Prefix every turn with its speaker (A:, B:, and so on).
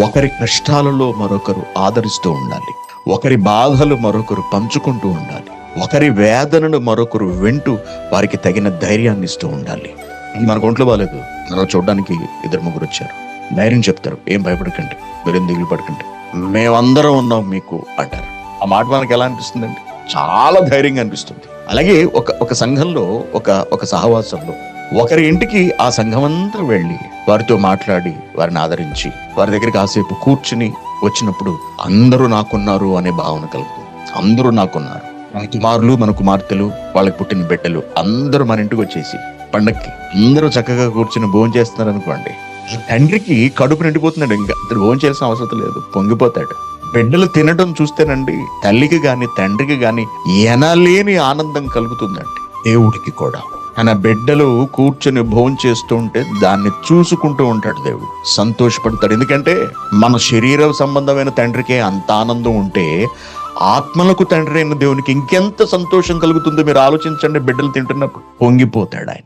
A: ఒకరి కష్టాలలో మరొకరు ఆదరిస్తూ ఉండాలి. ఒకరి బాధలు మరొకరు పంచుకుంటూ ఉండాలి. ఒకరి వేదనను మరొకరు వింటూ వారికి తగిన ధైర్యాన్ని ఇస్తూ ఉండాలి. మనకు ఒంట్లో బాగాలేదు, మనం చూడడానికి 2-3 వచ్చారు, ధైర్యం చెప్తారు, ఏం భయపడకండి, మీరేం దిగులు పడకండి, మేమందరం ఉన్నాం మీకు అంటారు. ఆ మాట మనకి ఎలా అనిపిస్తుందండి? చాలా ధైర్యంగా అనిపిస్తుంది. అలాగే ఒక సంఘంలో ఒక సహవాసంలో ఒకరి ఇంటికి ఆ సంఘం అంతా వెళ్ళి వారితో మాట్లాడి వారిని ఆదరించి వారి దగ్గరికి కాసేపు కూర్చుని వచ్చినప్పుడు అందరూ నాకున్నారు అనే భావన కలుగుతుంది. అందరూ నాకున్నారు, మన కుమారులు, మన కుమార్తెలు, వాళ్ళకి పుట్టిన బిడ్డలు అందరూ మన ఇంటికి వచ్చేసి పండక్కి అందరూ చక్కగా కూర్చుని భోజనం చేస్తున్నారు అనుకోండి, తండ్రికి కడుపు నిండిపోతున్నాడు. ఇంకా అతడు భోజనం చేయాల్సిన అవసరం లేదు, పొంగిపోతాడు. బిడ్డలు తినడం చూస్తేనండి తల్లికి గాని తండ్రికి గాని ఎనలేని ఆనందం కలుగుతుందండి. దేవుడికి కూడా తన బిడ్డలు కూర్చొని భోజనం చేస్తూ ఉంటే దాన్ని చూసుకుంటూ ఉంటాడు దేవుడు, సంతోషపడతాడు. ఎందుకంటే మన శరీర సంబంధమైన తండ్రికే అంత ఆనందం ఉంటే ఆత్మలకు తండ్రి అయిన దేవునికి ఇంకెంత సంతోషం కలుగుతుందో మీరు ఆలోచించండి. బిడ్డలు తింటున్నప్పుడు పొంగిపోతాడు ఆయన.